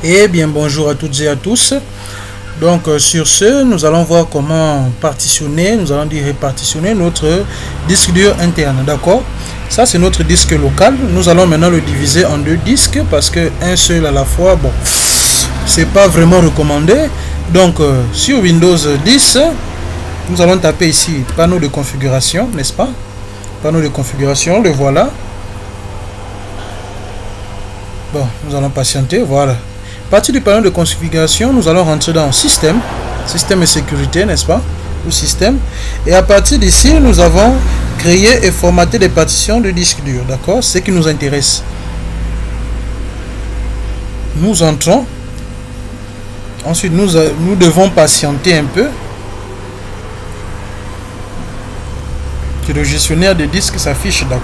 Et bien bonjour à toutes et à tous. Donc sur ce, nous allons voir comment partitionner, nous allons dire répartitionner notre disque dur interne, d'accord? Ça c'est notre disque local. Nous allons maintenant le diviser en deux disques parce que un seul à la fois, bon, c'est pas vraiment recommandé. Donc sur Windows 10, nous allons taper ici panneau de configuration, n'est-ce pas? Panneau de configuration, le voilà. Bon, nous allons patienter, voilà. À partir du panneau de configuration, nous allons rentrer dans système, système et sécurité, n'est-ce pas? Ou système. Et à partir d'ici, nous avons créé et formaté des partitions de disque dur, d'accord? Ce qui nous intéresse. Nous entrons. Ensuite, nous devons patienter un peu. Que le gestionnaire de disques s'affiche, d'accord?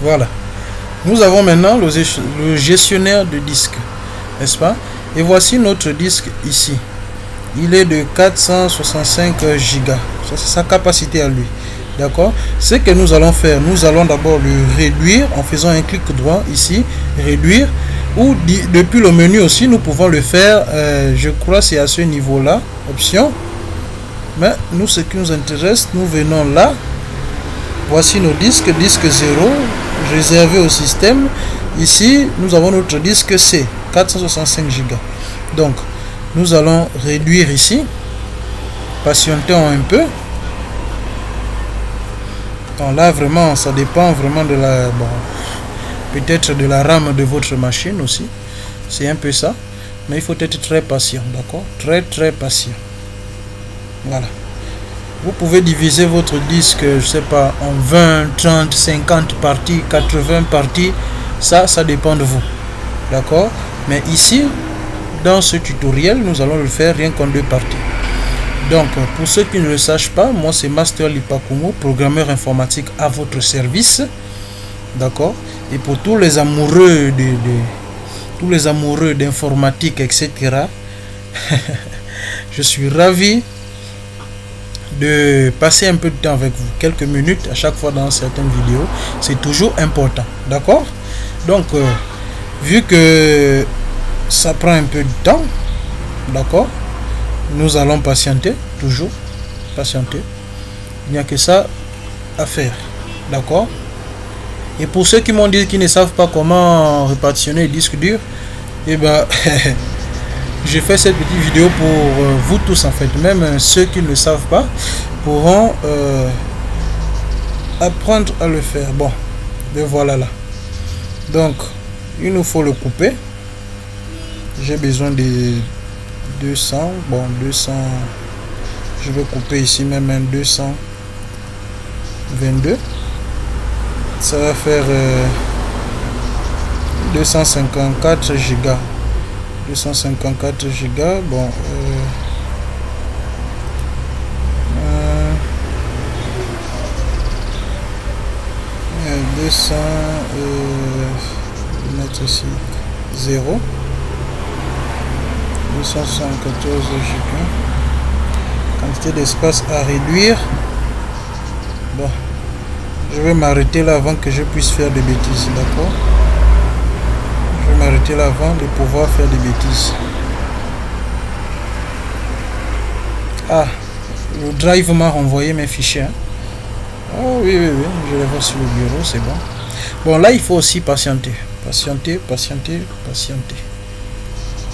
Voilà. Nous avons maintenant le gestionnaire de disque, n'est-ce pas? Et voici notre disque ici. Il est de 465 Go. Ça, c'est sa capacité à lui. D'accord? Ce que nous allons faire, nous allons d'abord le réduire en faisant un clic droit ici, réduire. Ou depuis le menu aussi, nous pouvons le faire, je crois c'est à ce niveau-là, option. Mais nous, ce qui nous intéresse, nous venons là. Voici nos disques, disque 0, réservé au système. Ici, nous avons notre disque C, 465 Go. Donc, nous allons réduire ici. Patientons un peu. Donc là, vraiment, ça dépend vraiment de la... Bon, peut-être de la RAM de votre machine aussi. C'est un peu ça. Mais il faut être très patient, d'accord? Très patient. Voilà. Vous pouvez diviser votre disque, je sais pas, en 20, 30, 50 parties, 80 parties. Ça dépend de vous. D'accord? Mais ici, dans ce tutoriel, nous allons le faire rien qu'en deux parties. Donc, pour ceux qui ne le sachent pas, moi c'est Master Lipakumo, programmeur informatique à votre service. D'accord? Et pour tous les amoureux tous les amoureux d'informatique, etc. je suis ravi de passer un peu de temps avec vous, quelques minutes à chaque fois dans certaines vidéos, c'est toujours important, d'accord? Donc vu que ça prend un peu de temps, d'accord, nous allons patienter, toujours patienter, il n'y a que ça à faire, d'accord? Et pour ceux qui m'ont dit qu'ils ne savent pas comment répartitionner les disques durs, et ben j'ai fait cette petite vidéo pour vous tous en fait. Même ceux qui ne le savent pas pourront apprendre à le faire. Bon, le voilà là. Donc, il nous faut le couper. J'ai besoin de 200. Bon, 200. Je vais couper ici même un 222. Ça va faire 254 Go. 254 Go, bon, 200, mettre ici 0, 274 Go, quantité d'espace à réduire. Bon, je vais m'arrêter là avant que je puisse faire des bêtises, d'accord? M'arrêter là avant de pouvoir faire des bêtises. Ah, le drive m'a renvoyé mes fichiers. Hein. Oh oui, je les vois sur le bureau, c'est bon. Bon, là, il faut aussi patienter. Patienter.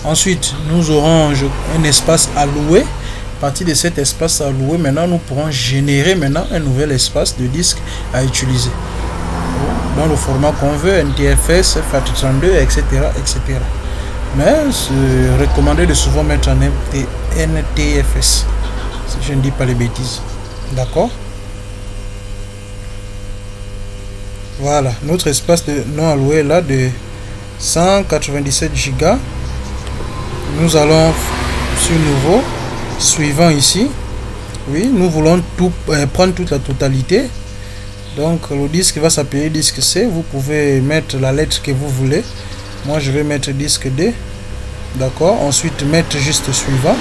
Ensuite, nous aurons un espace alloué. À partir de cet espace alloué, maintenant, nous pourrons générer maintenant un nouvel espace de disque à utiliser. Dans le format qu'on veut, NTFS, FAT32, etc. Mais c'est recommandé de souvent mettre en NTFS, si je ne dis pas les bêtises. D'accord? Voilà, notre espace de non alloué là de 197 Go. Nous allons sur nouveau, suivant ici. Oui, nous voulons prendre toute la totalité. Donc le disque va s'appeler disque C. Vous pouvez mettre la lettre que vous voulez. Moi je vais mettre disque D. D'accord. Ensuite mettre juste suivant.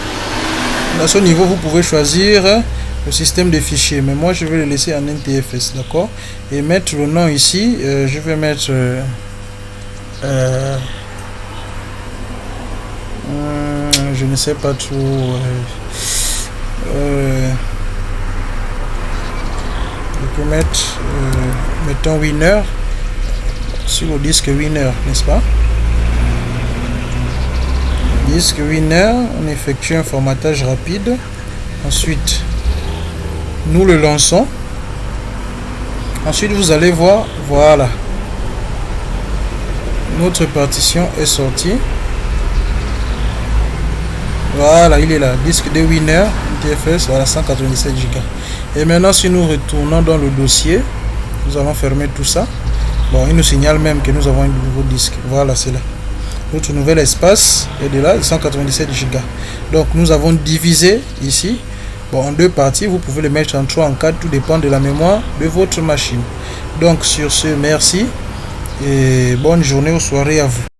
À ce niveau vous pouvez choisir le système de fichiers. Mais moi je vais le laisser en NTFS. D'accord. Et mettre le nom ici. Je vais mettre Je ne sais pas trop. Je peux mettre, mettons Winner sur le disque Winner, n'est-ce pas? Disque Winner, on effectue un formatage rapide. Ensuite, nous le lançons. Ensuite, vous allez voir, voilà. Notre partition est sortie. Voilà, il est là. Disque de Winner, TFS, voilà, 197 Go. Et maintenant, si nous retournons dans le dossier, nous allons fermer tout ça. Bon, il nous signale même que nous avons un nouveau disque. Voilà, c'est là. Notre nouvel espace est de là, 197 Go. Donc, nous avons divisé ici. Bon, en deux parties, vous pouvez le mettre en 3, en 4, tout dépend de la mémoire de votre machine. Donc, sur ce, merci et bonne journée ou soirée à vous.